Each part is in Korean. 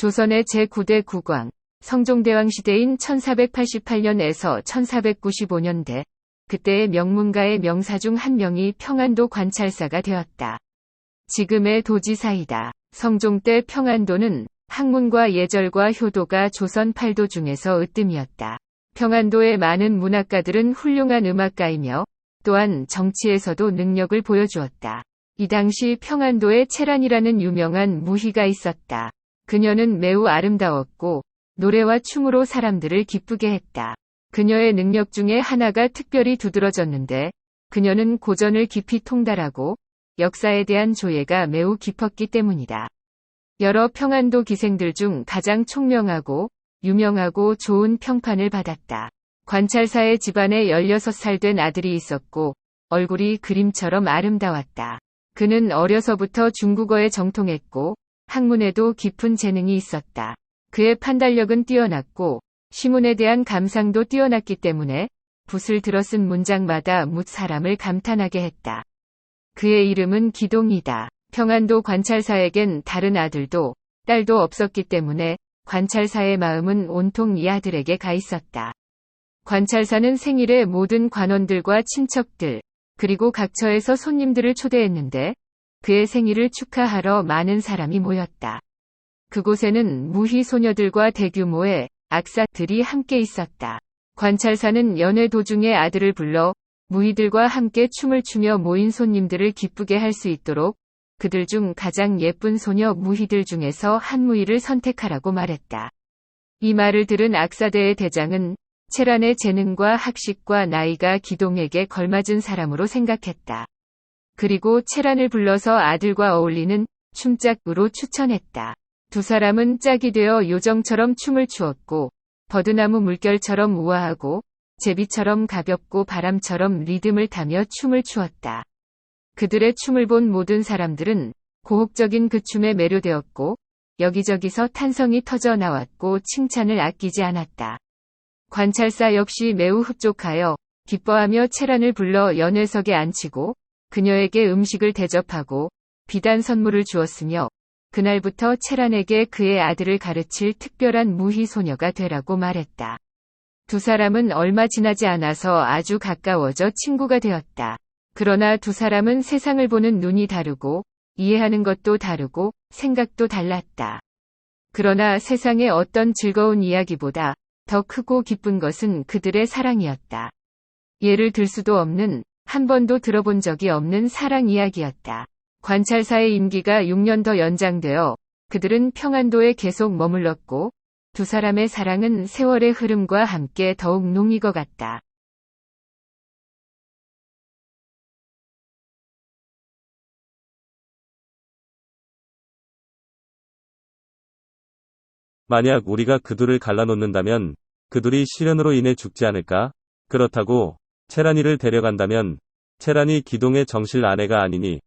조선의 제9대 국왕, 성종대왕 시대인 1488년에서 1495년대, 그때의 명문가의 명사 중 한 명이 평안도 관찰사가 되었다. 지금의 도지사이다. 성종 때 평안도는 학문과 예절과 효도가 조선 8도 중에서 으뜸이었다. 평안도의 많은 문학가들은 훌륭한 음악가이며 또한 정치에서도 능력을 보여주었다. 이 당시 평안도에 채란이라는 유명한 무희가 있었다. 그녀는 매우 아름다웠고 노래와 춤으로 사람들을 기쁘게 했다. 그녀의 능력 중에 하나가 특별히 두드러졌는데 그녀는 고전을 깊이 통달하고 역사에 대한 조예가 매우 깊었기 때문이다. 여러 평안도 기생들 중 가장 총명하고 유명하고 좋은 평판을 받았다. 관찰사의 집안에 16살 된 아들이 있었고 얼굴이 그림처럼 아름다웠다. 그는 어려서부터 중국어에 정통했고 학문에도 깊은 재능이 있었다. 그의 판단력은 뛰어났고 시문에 대한 감상도 뛰어났기 때문에 붓을 들어 쓴 문장마다 뭇 사람을 감탄하게 했다. 그의 이름은 기동이다. 평안도 관찰사에겐 다른 아들도 딸도 없었기 때문에 관찰사의 마음은 온통 이 아들에게 가 있었다. 관찰사는 생일에 모든 관원들과 친척들, 그리고 각처에서 손님들을 초대했는데 그의 생일을 축하하러 많은 사람이 모였다. 그곳에는 무희 소녀들과 대규모의 악사들이 함께 있었다. 관찰사는 연회 도중에 아들을 불러 무희들과 함께 춤을 추며 모인 손님들을 기쁘게 할 수 있도록 그들 중 가장 예쁜 소녀 무희들 중에서 한 무희를 선택하라고 말했다. 이 말을 들은 악사대의 대장은 채란의 재능과 학식과 나이가 기동에게 걸맞은 사람으로 생각했다. 그리고 채란을 불러서 아들과 어울리는 춤짝으로 추천했다. 두 사람은 짝이 되어 요정처럼 춤을 추었고 버드나무 물결처럼 우아하고 제비처럼 가볍고 바람처럼 리듬을 타며 춤을 추었다. 그들의 춤을 본 모든 사람들은 고혹적인 그 춤에 매료되었고 여기저기서 탄성이 터져 나왔고 칭찬을 아끼지 않았다. 관찰사 역시 매우 흡족하여 기뻐하며 채란을 불러 연회석에 앉히고 그녀에게 음식을 대접하고 비단 선물을 주었으며 그날부터 채란에게 그의 아들을 가르칠 특별한 무희 소녀가 되라고 말했다. 두 사람은 얼마 지나지 않아서 아주 가까워져 친구가 되었다. 그러나 두 사람은 세상을 보는 눈이 다르고 이해하는 것도 다르고 생각도 달랐다. 그러나 세상의 어떤 즐거운 이야기보다 더 크고 기쁜 것은 그들의 사랑이었다. 예를 들 수도 없는, 한 번도 들어본 적이 없는 사랑 이야기였다. 관찰사의 임기가 6년 더 연장되어 그들은 평안도에 계속 머물렀고 두 사람의 사랑은 세월의 흐름과 함께 더욱 농익어갔다. 만약 우리가 그 둘을 갈라놓는다면 그 둘이 시련으로 인해 죽지 않을까? 그렇다고 채란이를 데려간다면 채란이 기동의 정실 아내가 아니니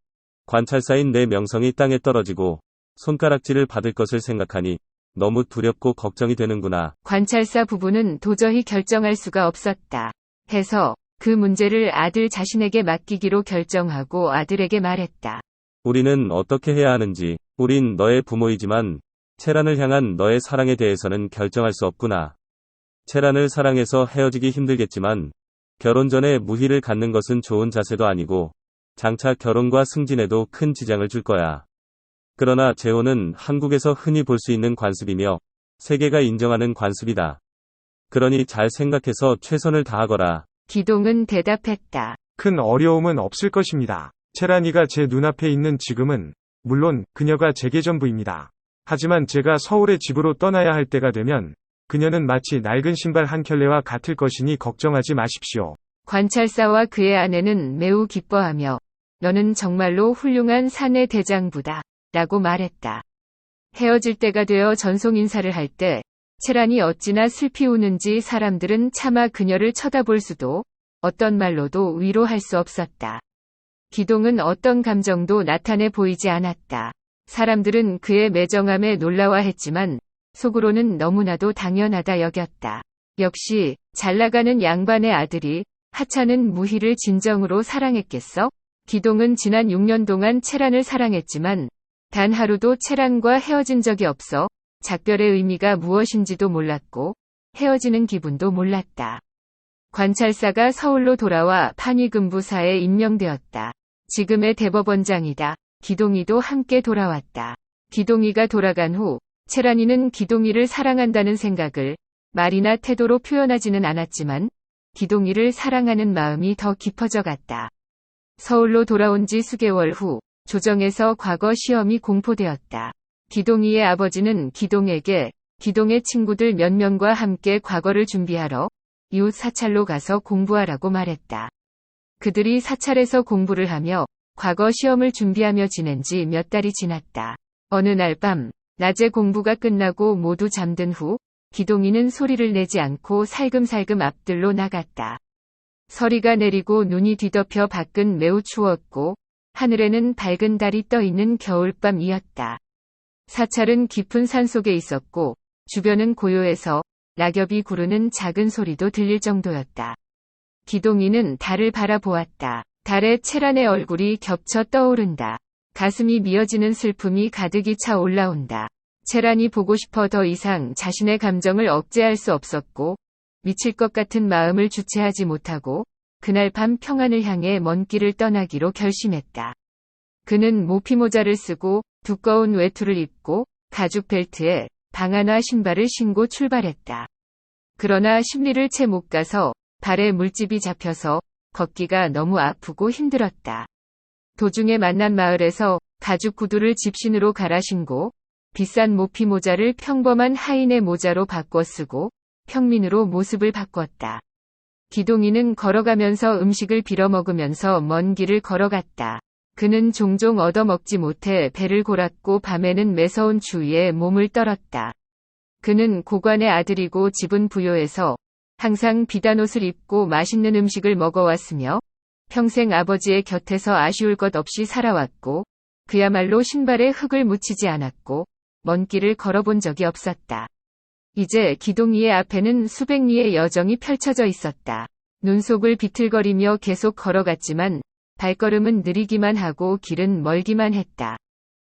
관찰사인 내 명성이 땅에 떨어지고 손가락질을 받을 것을 생각하니 너무 두렵고 걱정이 되는구나. 관찰사 부부는 도저히 결정할 수가 없었다. 해서 그 문제를 아들 자신에게 맡기기로 결정하고 아들에게 말했다. 우리는 어떻게 해야 하는지, 우린 너의 부모이지만 채란을 향한 너의 사랑에 대해서는 결정할 수 없구나. 채란을 사랑해서 헤어지기 힘들겠지만 결혼 전에 무희를 갖는 것은 좋은 자세도 아니고 장차 결혼과 승진에도 큰 지장을 줄 거야. 그러나 재혼은 한국에서 흔히 볼 수 있는 관습이며 세계가 인정하는 관습이다. 그러니 잘 생각해서 최선을 다하거라. 기동은 대답했다. 큰 어려움은 없을 것입니다. 채란이가 제 눈앞에 있는 지금은 물론 그녀가 제게 전부입니다. 하지만 제가 서울의 집으로 떠나야 할 때가 되면 그녀는 마치 낡은 신발 한 켤레와 같을 것이니 걱정하지 마십시오. 관찰사와 그의 아내는 매우 기뻐하며 너는 정말로 훌륭한 사내 대장부다 라고 말했다. 헤어질 때가 되어 전송 인사를 할 때 채란이 어찌나 슬피 우는지 사람들은 차마 그녀를 쳐다볼 수도 어떤 말로도 위로할 수 없었다. 기동은 어떤 감정도 나타내 보이지 않았다. 사람들은 그의 매정함에 놀라워했지만 속으로는 너무나도 당연하다 여겼다. 역시 잘나가는 양반의 아들이 하찮은 무희를 진정으로 사랑했겠어? 기동은 지난 6년 동안 채란을 사랑했지만 단 하루도 채란과 헤어진 적이 없어 작별의 의미가 무엇인지도 몰랐고 헤어지는 기분도 몰랐다. 관찰사가 서울로 돌아와 판위금부사에 임명되었다. 지금의 대법원장이다. 기동이도 함께 돌아왔다. 기동이가 돌아간 후 채란이는 기동이를 사랑한다는 생각을 말이나 태도로 표현하지는 않았지만 기동이를 사랑하는 마음이 더 깊어져 갔다. 서울로 돌아온 지 수개월 후 조정에서 과거 시험이 공포되었다. 기동이의 아버지는 기동에게 기동의 친구들 몇 명과 함께 과거를 준비하러 이웃 사찰로 가서 공부하라고 말했다. 그들이 사찰에서 공부를 하며 과거 시험을 준비하며 지낸 지 몇 달이 지났다. 어느 날 밤, 낮에 공부가 끝나고 모두 잠든 후 기동이는 소리를 내지 않고 살금살금 앞들로 나갔다. 서리가 내리고 눈이 뒤덮여 밖은 매우 추웠고 하늘에는 밝은 달이 떠 있는 겨울밤이었다. 사찰은 깊은 산속에 있었고 주변은 고요해서 낙엽이 구르는 작은 소리도 들릴 정도였다. 기동이는 달을 바라보았다. 달에 채란의 얼굴이 겹쳐 떠오른다. 가슴이 미어지는 슬픔이 가득히 차 올라온다. 채란이 보고 싶어 더 이상 자신의 감정을 억제할 수 없었고 미칠 것 같은 마음을 주체하지 못하고 그날 밤 평안을 향해 먼 길을 떠나기로 결심했다. 그는 모피모자를 쓰고 두꺼운 외투를 입고 가죽 벨트에 방아나 신발을 신고 출발했다. 그러나 심리를 채 못 가서 발에 물집이 잡혀서 걷기가 너무 아프고 힘들었다. 도중에 만난 마을에서 가죽 구두를 집신으로 갈아 신고 비싼 모피 모자를 평범한 하인의 모자로 바꿔 쓰고 평민으로 모습을 바꿨다. 기동이는 걸어가면서 음식을 빌어먹으면서 먼 길을 걸어갔다. 그는 종종 얻어먹지 못해 배를 골았고 밤에는 매서운 추위에 몸을 떨었다. 그는 고관의 아들이고 집은 부요해서 항상 비단 옷을 입고 맛있는 음식을 먹어왔으며 평생 아버지의 곁에서 아쉬울 것 없이 살아왔고 그야말로 신발에 흙을 묻히지 않았고 먼 길을 걸어본 적이 없었다. 이제 기동이의 앞에는 수백 리의 여정이 펼쳐져 있었다. 눈속을 비틀거리며 계속 걸어갔지만 발걸음은 느리기만 하고 길은 멀기만 했다.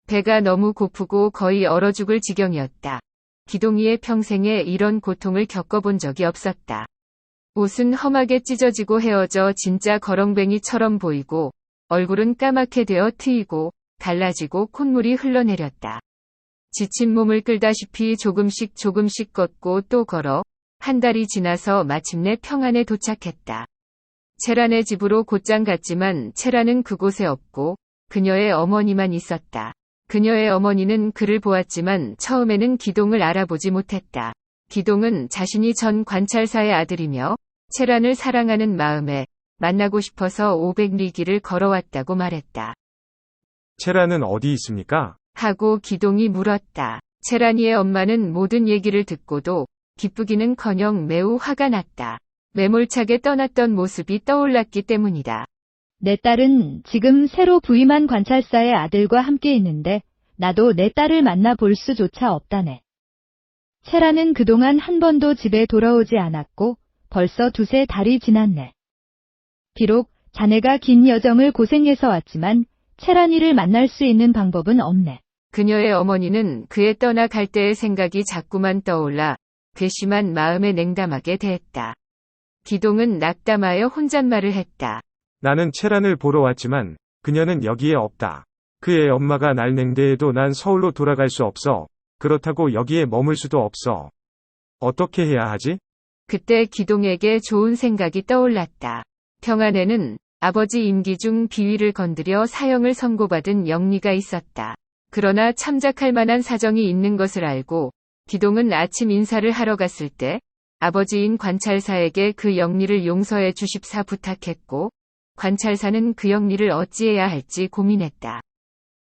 배가 너무 고프고 거의 얼어 죽을 지경이었다. 기동이의 평생에 이런 고통을 겪어본 적이 없었다. 옷은 험하게 찢어지고 헤어져 진짜 거렁뱅이처럼 보이고 얼굴은 까맣게 되어 트이고 갈라지고 콧물이 흘러내렸다. 지친 몸을 끌다시피 조금씩 걷고 또 걸어 한 달이 지나서 마침내 평안에 도착했다. 채란의 집으로 곧장 갔지만 채란은 그곳에 없고 그녀의 어머니만 있었다. 그녀의 어머니는 그를 보았지만 처음에는 기동을 알아보지 못했다. 기동은 자신이 전 관찰사의 아들이며 채란을 사랑하는 마음에 만나고 싶어서 500리 길을 걸어왔다고 말했다. 채란은 어디 있습니까? 하고 기동이 물었다. 채란이의 엄마는 모든 얘기를 듣고도 기쁘기는커녕 매우 화가 났다. 매몰차게 떠났던 모습이 떠올랐기 때문이다. 내 딸은 지금 새로 부임한 관찰사의 아들과 함께 있는데 나도 내 딸을 만나볼 수조차 없다네. 채란은 그동안 한 번도 집에 돌아오지 않았고 벌써 두세 달이 지났네. 비록 자네가 긴 여정을 고생해서 왔지만 채란이를 만날 수 있는 방법은 없네. 그녀의 어머니는 그의 떠나갈 때의 생각이 자꾸만 떠올라 괘씸한 마음에 냉담하게 대했다. 기동은 낙담하여 혼잣말을 했다. 나는 채란을 보러 왔지만 그녀는 여기에 없다. 그의 엄마가 날 냉대해도 난 서울로 돌아갈 수 없어. 그렇다고 여기에 머물 수도 없어. 어떻게 해야 하지? 그때 기동에게 좋은 생각이 떠올랐다. 평안에는 아버지 임기 중 비위를 건드려 사형을 선고받은 영리가 있었다. 그러나 참작할 만한 사정이 있는 것을 알고 기동은 아침 인사를 하러 갔을 때 아버지인 관찰사에게 그 영리를 용서해 주십사 부탁했고 관찰사는 그 영리를 어찌해야 할지 고민했다.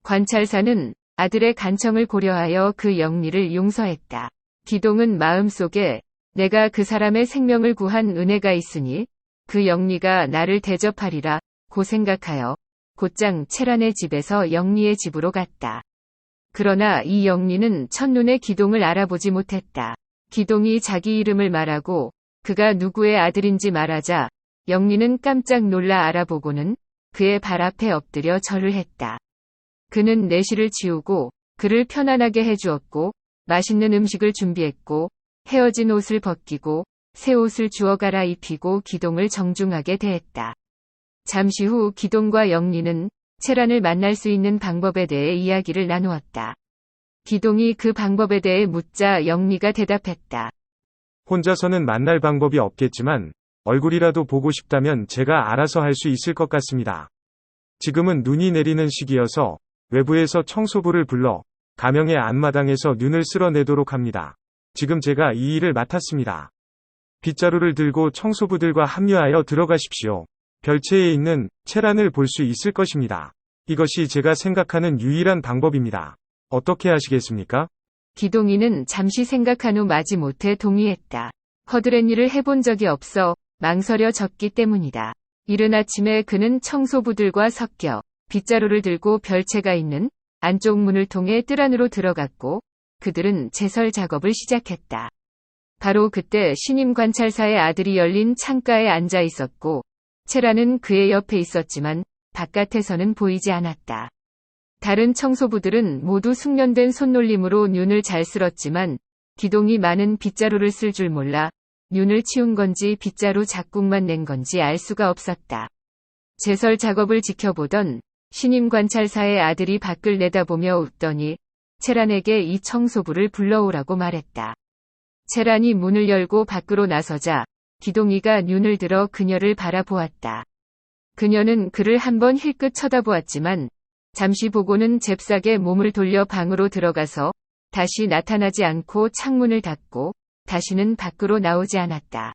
관찰사는 아들의 간청을 고려하여 그 영리를 용서했다. 기동은 마음속에 내가 그 사람의 생명을 구한 은혜가 있으니 그 영리가 나를 대접하리라 고 생각하여 곧장 채란의 집에서 영리의 집으로 갔다. 그러나 이 영리는 첫눈에 기동을 알아보지 못했다. 기동이 자기 이름을 말하고 그가 누구의 아들인지 말하자 영리는 깜짝 놀라 알아보고는 그의 발 앞에 엎드려 절을 했다. 그는 내실을 지우고 그를 편안하게 해주었고 맛있는 음식을 준비했고 헤어진 옷을 벗기고 새 옷을 주워 갈아입히고 기동을 정중하게 대했다. 잠시 후 기동과 영리는 채란을 만날 수 있는 방법에 대해 이야기를 나누었다. 기동이 그 방법에 대해 묻자 영리가 대답했다. 혼자서는 만날 방법이 없겠지만 얼굴이라도 보고 싶다면 제가 알아서 할 수 있을 것 같습니다. 지금은 눈이 내리는 시기여서 외부에서 청소부를 불러 가명의 앞마당에서 눈을 쓸어내도록 합니다. 지금 제가 이 일을 맡았습니다. 빗자루를 들고 청소부들과 합류하여 들어가십시오. 별채에 있는 채란을 볼 수 있을 것입니다. 이것이 제가 생각하는 유일한 방법입니다. 어떻게 하시겠습니까? 기동이는 잠시 생각한 후 마지못해 동의했다. 허드렛 일을 해본 적이 없어 망설여졌기 때문이다. 이른 아침에 그는 청소부들과 섞여 빗자루를 들고 별채가 있는 안쪽 문을 통해 뜰 안으로 들어갔고 그들은 제설 작업을 시작했다. 바로 그때 신임 관찰사의 아들이 열린 창가에 앉아 있었고 채란은 그의 옆에 있었지만 바깥에서는 보이지 않았다. 다른 청소부들은 모두 숙련된 손놀림으로 윤을 잘 쓸었지만 기동이 많은 빗자루를 쓸 줄 몰라 윤을 치운 건지 빗자루 작국만 낸 건지 알 수가 없었다. 제설 작업을 지켜보던 신임 관찰사의 아들이 밖을 내다보며 웃더니 채란에게 이 청소부를 불러오라고 말했다. 채란이 문을 열고 밖으로 나서자 기동이가 눈을 들어 그녀를 바라보았다. 그녀는 그를 한번 힐끗 쳐다보았지만 잠시 보고는 잽싸게 몸을 돌려 방으로 들어가서 다시 나타나지 않고 창문을 닫고 다시는 밖으로 나오지 않았다.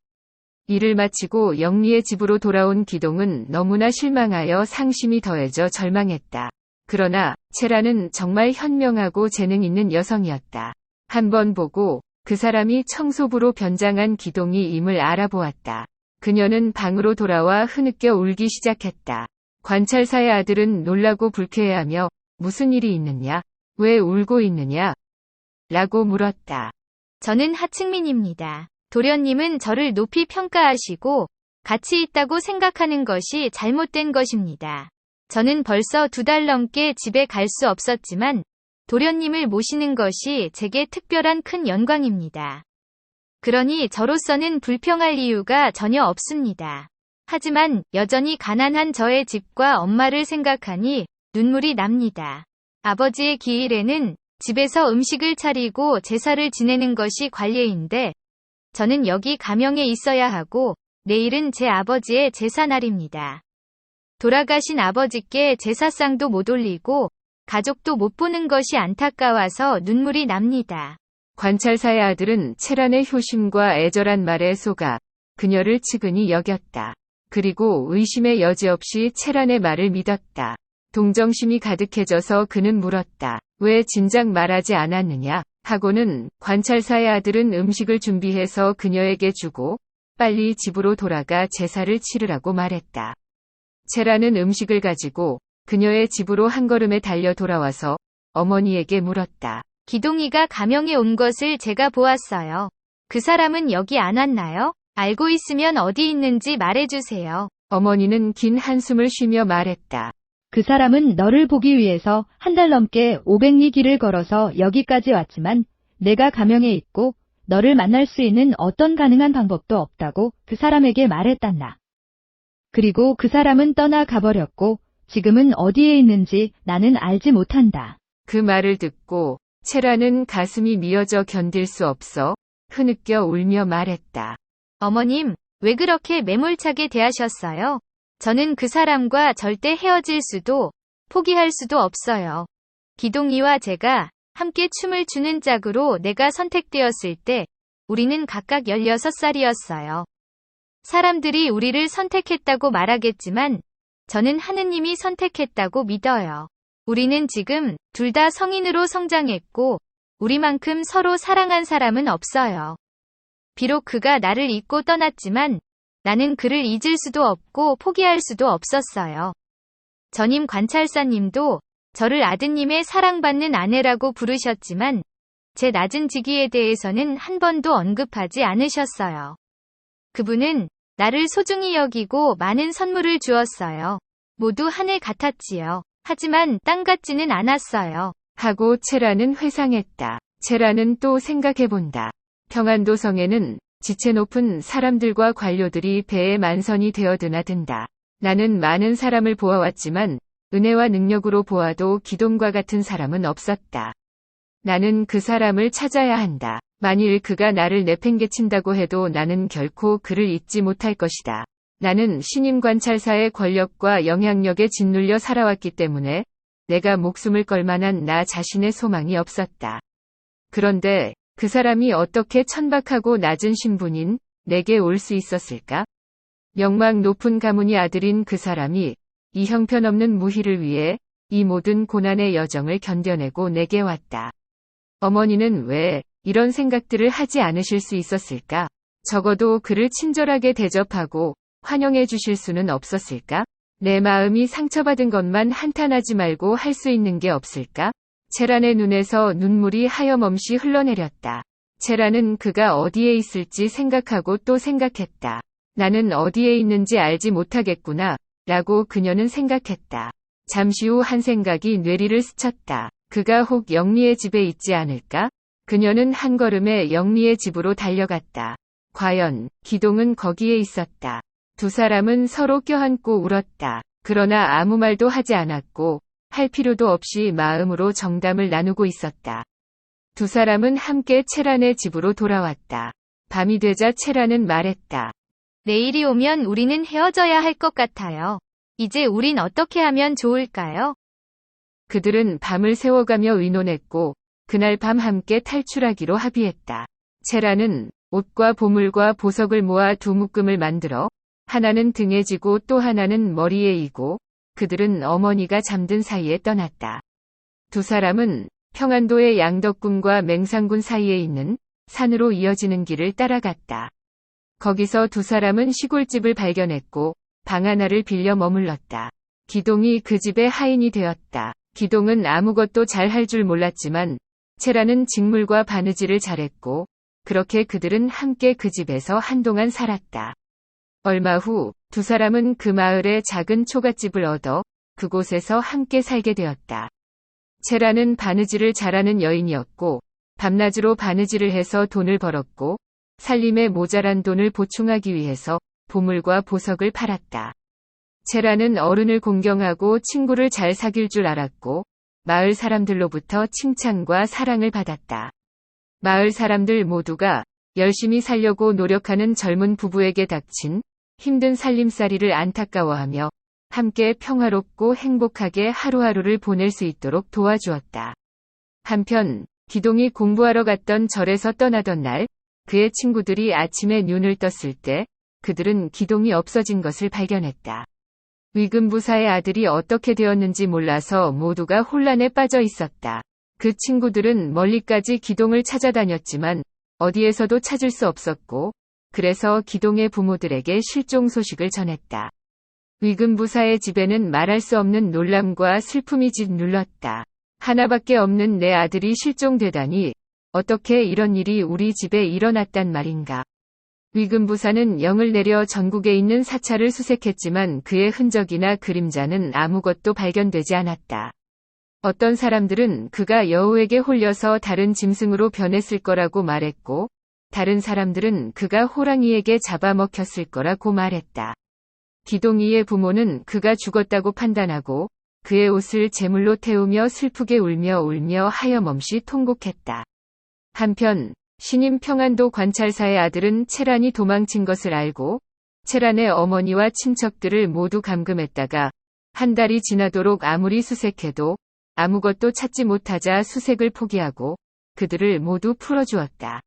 일을 마치고 영리의 집으로 돌아온 기동은 너무나 실망하여 상심이 더해져 절망했다. 그러나 채란은 정말 현명하고 재능 있는 여성이었다. 한번 보고 그 사람이 청소부로 변장한 기동이임을 알아보았다. 그녀는 방으로 돌아와 흐느껴 울기 시작했다. 관찰사의 아들은 놀라고 불쾌해하며 무슨 일이 있느냐? 왜 울고 있느냐? 라고 물었다. 저는 하층민입니다. 도련님은 저를 높이 평가하시고 가치 있다고 생각하는 것이 잘못된 것입니다. 저는 벌써 2달 넘게 집에 갈 수 없었지만 도련님을 모시는 것이 제게 특별한 큰 영광입니다. 그러니 저로서는 불평할 이유가 전혀 없습니다. 하지만 여전히 가난한 저의 집과 엄마를 생각하니 눈물이 납니다. 아버지의 기일에는 집에서 음식을 차리고 제사를 지내는 것이 관례인데 저는 여기 가명에 있어야 하고 내일은 제 아버지의 제사날입니다. 돌아가신 아버지께 제사상도 못 올리고 가족도 못 보는 것이 안타까워서 눈물이 납니다. 관찰사의 아들은 채란의 효심과 애절한 말에 속아 그녀를 측은히 여겼다. 그리고 의심의 여지 없이 채란의 말을 믿었다. 동정심이 가득해져서 그는 물었다. 왜 진작 말하지 않았느냐? 하고는 관찰사의 아들은 음식을 준비해서 그녀에게 주고 빨리 집으로 돌아가 제사를 치르라고 말했다. 채란은 음식을 가지고 그녀의 집으로 한 걸음에 달려 돌아와서 어머니에게 물었다. 기동이가 가명에 온 것을 제가 보았어요. 그 사람은 여기 안 왔나요? 알고 있으면 어디 있는지 말해주세요. 어머니는 긴 한숨을 쉬며 말했다. 그 사람은 너를 보기 위해서 1달 넘게 500리 길을 걸어서 여기까지 왔지만 내가 가명에 있고 너를 만날 수 있는 어떤 가능한 방법도 없다고 그 사람에게 말했단다. 그리고 그 사람은 떠나가 버렸고 지금은 어디에 있는지 나는 알지 못한다. 그 말을 듣고 채란은 가슴이 미어져 견딜 수 없어 흐느껴 울며 말했다. 어머님, 왜 그렇게 매몰차게 대하셨어요? 저는 그 사람과 절대 헤어질 수도 포기할 수도 없어요. 기동이와 제가 함께 춤을 추는 짝으로 내가 선택되었을 때 우리는 각각 16살이었어요. 사람들이 우리를 선택했다고 말하겠지만 저는 하느님이 선택했다고 믿어요. 우리는 지금 둘 다 성인으로 성장했고 우리만큼 서로 사랑한 사람은 없어요. 비록 그가 나를 잊고 떠났지만 나는 그를 잊을 수도 없고 포기할 수도 없었어요. 전임 관찰사님도 저를 아드님의 사랑받는 아내라고 부르셨지만 제 낮은 직위에 대해서는 한 번도 언급하지 않으셨어요. 그분은 나를 소중히 여기고 많은 선물을 주었어요. 모두 하늘 같았지요. 하지만 땅 같지는 않았어요. 하고 채란은 회상했다. 체라는 또 생각해본다. 평안도성에는 지체 높은 사람들과 관료들이 배에 만선이 되어 드나든다. 나는 많은 사람을 보아왔지만 은혜와 능력으로 보아도 기동과 같은 사람은 없었다. 나는 그 사람을 찾아야 한다. 만일 그가 나를 내팽개친다고 해도 나는 결코 그를 잊지 못할 것이다. 나는 신임 관찰사의 권력과 영향력에 짓눌려 살아왔기 때문에 내가 목숨을 걸 만한 나 자신의 소망이 없었다. 그런데 그 사람이 어떻게 천박하고 낮은 신분인 내게 올 수 있었을까? 명망 높은 가문의 아들인 그 사람이 이 형편없는 무희를 위해 이 모든 고난의 여정을 견뎌내고 내게 왔다. 어머니는 왜 이런 생각들을 하지 않으실 수 있었을까? 적어도 그를 친절하게 대접하고 환영해 주실 수는 없었을까? 내 마음이 상처받은 것만 한탄하지 말고 할 수 있는 게 없을까? 체란의 눈에서 눈물이 하염없이 흘러내렸다. 체란은 그가 어디에 있을지 생각하고 또 생각했다. 나는 어디에 있는지 알지 못하겠구나, 라고 그녀는 생각했다. 잠시 후 한 생각이 뇌리를 스쳤다. 그가 혹 영리의 집에 있지 않을까? 그녀는 한 걸음에 영리의 집으로 달려갔다. 과연 기동은 거기에 있었다. 두 사람은 서로 껴안고 울었다. 그러나 아무 말도 하지 않았고 할 필요도 없이 마음으로 정담을 나누고 있었다. 두 사람은 함께 체란의 집으로 돌아왔다. 밤이 되자 체란은 말했다. 내일이 오면 우리는 헤어져야 할 것 같아요. 이제 우린 어떻게 하면 좋을까요? 그들은 밤을 새워가며 의논했고 그날 밤 함께 탈출하기로 합의했다. 체란은 옷과 보물과 보석을 모아 두 묶음을 만들어 하나는 등에 지고 또 하나는 머리에 이고 그들은 어머니가 잠든 사이에 떠났다. 두 사람은 평안도의 양덕군과 맹상군 사이에 있는 산으로 이어지는 길을 따라갔다. 거기서 두 사람은 시골집을 발견했고 방 하나를 빌려 머물렀다. 기동이 그 집의 하인이 되었다. 기동은 아무것도 잘 할 줄 몰랐지만 체라는 직물과 바느질을 잘했고 그렇게 그들은 함께 그 집에서 한동안 살았다. 얼마 후 두 사람은 그 마을에 작은 초가집을 얻어 그곳에서 함께 살게 되었다. 체라는 바느질을 잘하는 여인이었고 밤낮으로 바느질을 해서 돈을 벌었고 살림에 모자란 돈을 보충하기 위해서 보물과 보석을 팔았다. 체라는 어른을 공경하고 친구를 잘 사귈 줄 알았고 마을 사람들로부터 칭찬과 사랑을 받았다. 마을 사람들 모두가 열심히 살려고 노력하는 젊은 부부에게 닥친 힘든 살림살이를 안타까워하며 함께 평화롭고 행복하게 하루하루를 보낼 수 있도록 도와주었다. 한편 기동이 공부하러 갔던 절에서 떠나던 날 그의 친구들이 아침에 눈을 떴을 때 그들은 기동이 없어진 것을 발견했다. 위금부사의 아들이 어떻게 되었는지 몰라서 모두가 혼란에 빠져 있었다. 그 친구들은 멀리까지 기동을 찾아다녔지만 어디에서도 찾을 수 없었고 그래서 기동의 부모들에게 실종 소식을 전했다. 위금부사의 집에는 말할 수 없는 놀람과 슬픔이 짓눌렀다. 하나밖에 없는 내 아들이 실종되다니 어떻게 이런 일이 우리 집에 일어났단 말인가. 위금부사는 영을 내려 전국에 있는 사찰을 수색했지만 그의 흔적이나 그림자는 아무것도 발견되지 않았다. 어떤 사람들은 그가 여우에게 홀려서 다른 짐승으로 변했을 거라고 말했고 다른 사람들은 그가 호랑이에게 잡아먹혔을 거라고 말했다. 기동이의 부모는 그가 죽었다고 판단하고 그의 옷을 제물로 태우며 슬프게 울며 하염없이 통곡했다. 한편 신임 평안도 관찰사의 아들은 체란이 도망친 것을 알고 체란의 어머니와 친척들을 모두 감금했다가 한 달이 지나도록 아무리 수색해도 아무것도 찾지 못하자 수색을 포기하고 그들을 모두 풀어주었다.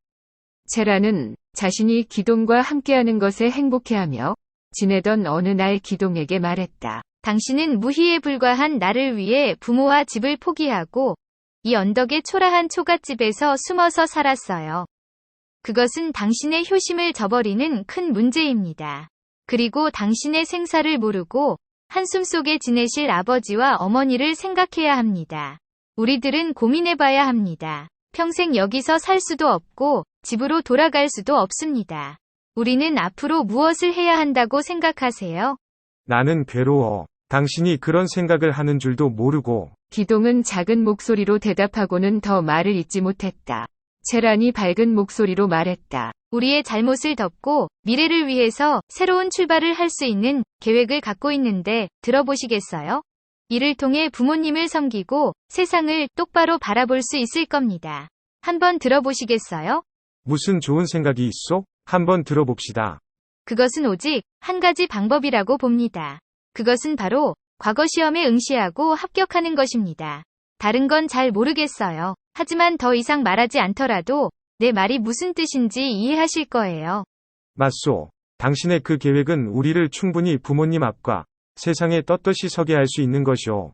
체란은 자신이 기동과 함께하는 것에 행복해하며 지내던 어느 날 기동에게 말했다. 당신은 무희에 불과한 나를 위해 부모와 집을 포기하고 이 언덕의 초라한 초가집에서 숨어서 살았어요. 그것은 당신의 효심을 저버리는 큰 문제입니다. 그리고 당신의 생사를 모르고 한숨 속에 지내실 아버지와 어머니를 생각해야 합니다. 우리들은 고민해봐야 합니다. 평생 여기서 살 수도 없고 집으로 돌아갈 수도 없습니다. 우리는 앞으로 무엇을 해야 한다고 생각하세요? 나는 괴로워. 당신이 그런 생각을 하는 줄도 모르고 기동은 작은 목소리로 대답하고는 더 말을 잇지 못했다. 채란이 밝은 목소리로 말했다. 우리의 잘못을 덮고 미래를 위해서 새로운 출발을 할 수 있는 계획을 갖고 있는데 들어보시겠어요? 이를 통해 부모님을 섬기고 세상을 똑바로 바라볼 수 있을 겁니다. 한번 들어보시겠어요? 무슨 좋은 생각이 있어? 한번 들어봅시다. 그것은 오직 한 가지 방법이라고 봅니다. 그것은 바로 과거 시험에 응시하고 합격하는 것입니다. 다른 건 잘 모르겠어요. 하지만 더 이상 말하지 않더라도 내 말이 무슨 뜻인지 이해하실 거예요. 맞소. 당신의 그 계획은 우리를 충분히 부모님 앞과 세상에 떳떳이 서게 할 수 있는 것이오.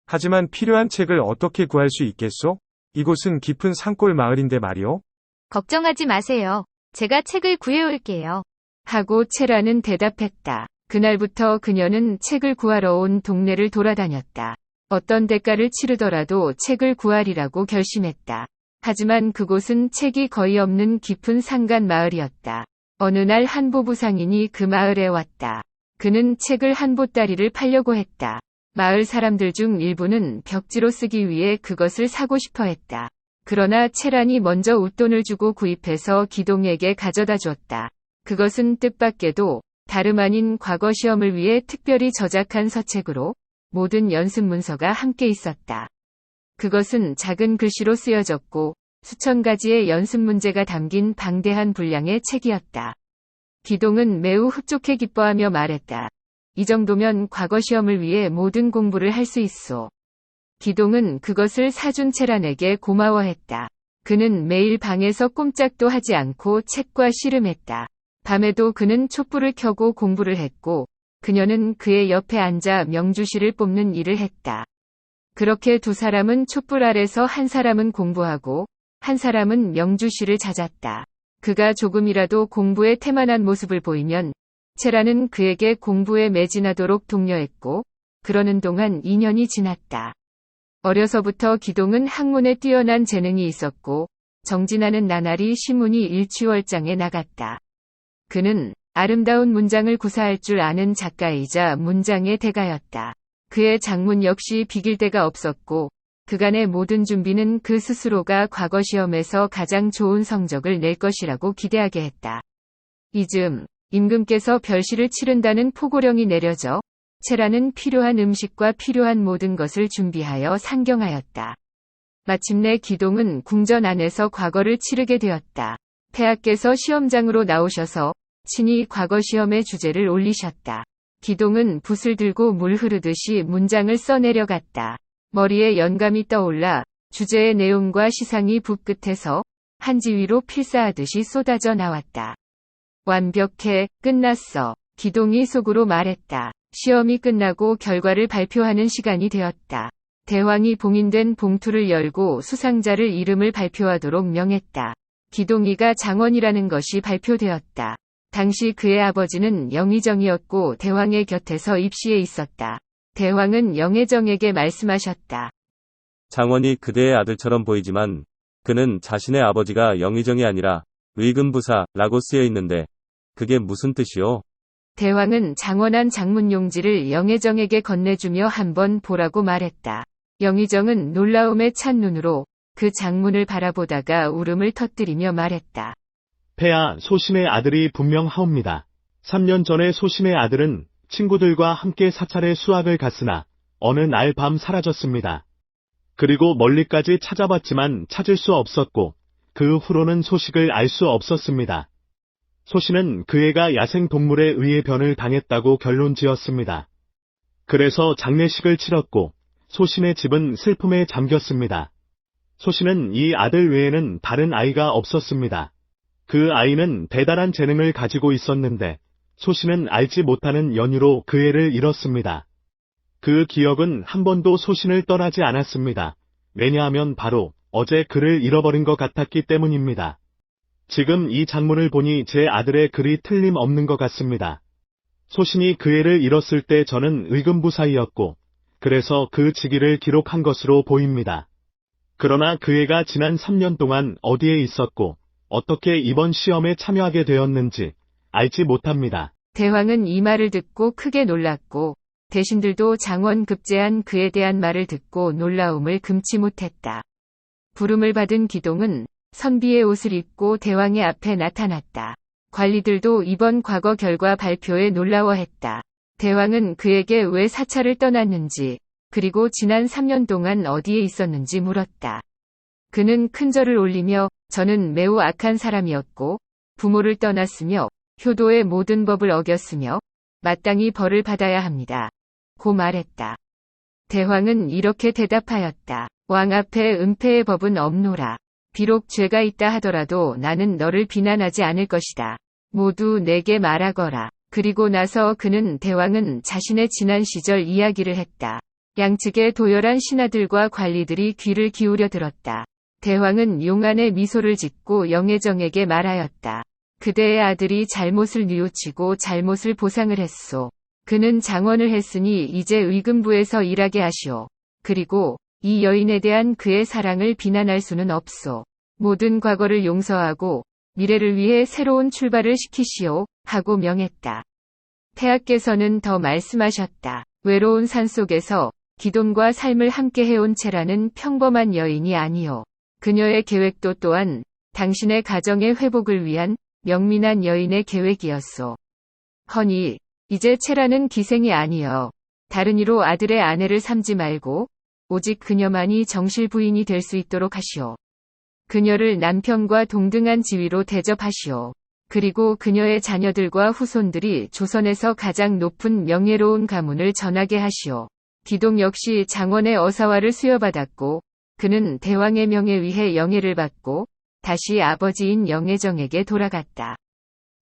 하지만 필요한 책을 어떻게 구할 수 있겠소? 이곳은 깊은 산골 마을인데 말이오. 걱정하지 마세요. 제가 책을 구해올게요. 하고 채란은 대답했다. 그날부터 그녀는 책을 구하러 온 동네를 돌아다녔다. 어떤 대가를 치르더라도 책을 구하리라고 결심했다. 하지만 그곳은 책이 거의 없는 깊은 산간 마을이었다. 어느 날 한 보부상인이 그 마을에 왔다. 그는 책을 한 보따리를 팔려고 했다. 마을 사람들 중 일부는 벽지로 쓰기 위해 그것을 사고 싶어 했다. 그러나 채란이 먼저 웃돈을 주고 구입해서 기동에게 가져다 줬다. 그것은 뜻밖에도 다름 아닌 과거 시험을 위해 특별히 저작한 서책으로 모든 연습 문서가 함께 있었다. 그것은 작은 글씨로 쓰여졌고 수천 가지의 연습 문제가 담긴 방대한 분량의 책이었다. 기동은 매우 흡족해 기뻐하며 말했다. 이 정도면 과거 시험을 위해 모든 공부를 할 수 있소. 기동은 그것을 사준 채란에게 고마워했다. 그는 매일 방에서 꼼짝도 하지 않고 책과 씨름했다. 밤에도 그는 촛불을 켜고 공부를 했고 그녀는 그의 옆에 앉아 명주시를 뽑는 일을 했다. 그렇게 두 사람은 촛불 아래서 한 사람은 공부하고 한 사람은 명주시를 찾았다. 그가 조금이라도 공부에 태만한 모습을 보이면 채란은 그에게 공부에 매진하도록 독려했고 그러는 동안 2년이 지났다. 어려서부터 기동은 학문에 뛰어난 재능이 있었고 정진하는 나날이 시문이 일취월장에 나갔다. 그는 아름다운 문장을 구사할 줄 아는 작가이자 문장의 대가였다. 그의 작문 역시 비길 데가 없었고 그간의 모든 준비는 그 스스로가 과거 시험에서 가장 좋은 성적을 낼 것이라고 기대하게 했다. 이즈음 임금께서 별시를 치른다는 포고령이 내려져 채란은 필요한 음식과 필요한 모든 것을 준비하여 상경하였다. 마침내 기동은 궁전 안에서 과거를 치르게 되었다. 폐하께서 시험장으로 나오셔서 친히 과거 시험의 주제를 올리셨다. 기동은 붓을 들고 물 흐르듯이 문장을 써내려갔다. 머리에 연감이 떠올라 주제의 내용과 시상이 붓 끝에서 한지위로 필사하듯이 쏟아져 나왔다. 완벽해, 끝났어. 기동이 속으로 말했다. 시험이 끝나고 결과를 발표하는 시간이 되었다. 대왕이 봉인된 봉투를 열고 수상자를 이름을 발표하도록 명했다. 기동이가 장원이라는 것이 발표되었다. 당시 그의 아버지는 영의정이었고 대왕의 곁에서 입시에 있었다. 대왕은 영의정에게 말씀하셨다. 장원이 그대의 아들처럼 보이지만 그는 자신의 아버지가 영의정이 아니라 의금부사라고 쓰여 있는데 그게 무슨 뜻이오? 대왕은 장원한 장문용지를 영의정에게 건네주며 한번 보라고 말했다. 영의정은 놀라움에 찬 눈으로 그 장문을 바라보다가 울음을 터뜨리며 말했다. 폐하, 소신의 아들이 분명하옵니다. 3년 전에 소신의 아들은 친구들과 함께 사찰에 수학을 갔으나 어느 날 밤 사라졌습니다. 그리고 멀리까지 찾아봤지만 찾을 수 없었고 그 후로는 소식을 알 수 없었습니다. 소신은 그 애가 야생동물에 의해 변을 당했다고 결론지었습니다. 그래서 장례식을 치렀고 소신의 집은 슬픔에 잠겼습니다. 소신은 이 아들 외에는 다른 아이가 없었습니다. 그 아이는 대단한 재능을 가지고 있었는데 소신은 알지 못하는 연유로 그 애를 잃었습니다. 그 기억은 한 번도 소신을 떠나지 않았습니다. 왜냐하면 바로 어제 그를 잃어버린 것 같았기 때문입니다. 지금 이 장문을 보니 제 아들의 글이 틀림없는 것 같습니다. 소신이 그 애를 잃었을 때 저는 의금부사이었고 그래서 그 직위를 기록한 것으로 보입니다. 그러나 그 애가 지난 3년 동안 어디에 있었고 어떻게 이번 시험에 참여하게 되었는지 알지 못합니다. 대왕은 이 말을 듣고 크게 놀랐고 대신들도 장원 급제한 그에 대한 말을 듣고 놀라움을 금치 못했다. 부름을 받은 기동은 선비의 옷을 입고 대왕의 앞에 나타났다. 관리들도 이번 과거 결과 발표에 놀라워했다. 대왕은 그에게 왜 사찰을 떠났는지, 그리고 지난 3년 동안 어디에 있었는지 물었다. 그는 큰 절을 올리며 저는 매우 악한 사람이었고 부모를 떠났으며 효도의 모든 법을 어겼으며 마땅히 벌을 받아야 합니다. 고 말했다. 대왕은 이렇게 대답하였다. 왕 앞에 은폐의 법은 없노라. 비록 죄가 있다 하더라도 나는 너를 비난하지 않을 것이다. 모두 내게 말하거라. 그리고 나서 그는 대왕은 자신의 지난 시절 이야기를 했다. 양측의 도열한 신하들과 관리들이 귀를 기울여 들었다. 대왕은 용안에 미소를 짓고 영의정에게 말하였다. 그대의 아들이 잘못을 뉘우치고 잘못을 보상을 했소. 그는 장원을 했으니 이제 의금부에서 일하게 하시오. 그리고 이 여인에 대한 그의 사랑을 비난할 수는 없소. 모든 과거를 용서하고 미래를 위해 새로운 출발을 시키시오. 하고 명했다. 태하께서는 더 말씀하셨다. 외로운 산속에서 기돈과 삶을 함께 해온 채라는 평범한 여인이 아니오. 그녀의 계획도 또한 당신의 가정의 회복을 위한 명민한 여인의 계획이었소. 허니 이제 채라는 기생이 아니여. 다른 이로 아들의 아내를 삼지 말고 오직 그녀만이 정실 부인이 될 수 있도록 하시오. 그녀를 남편과 동등한 지위로 대접하시오. 그리고 그녀의 자녀들과 후손들이 조선에서 가장 높은 명예로운 가문을 전하게 하시오. 기동 역시 장원의 어사화를 수여받았고 그는 대왕의 명에 위해 영예를 받고 다시 아버지인 영의정에게 돌아갔다.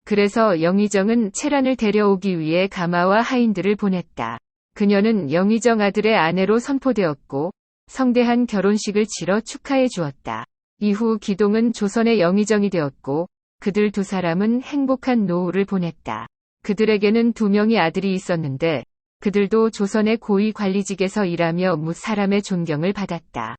그래서 영의정은 채란을 데려오기 위해 가마와 하인들을 보냈다. 그녀는 영의정 아들의 아내로 선포되었고 성대한 결혼식을 치러 축하해 주었다. 이후 기동은 조선의 영의정이 되었고 그들 두 사람은 행복한 노후를 보냈다. 그들에게는 2명의 아들이 있었는데 그들도 조선의 고위 관리직에서 일하며 무 사람의 존경을 받았다.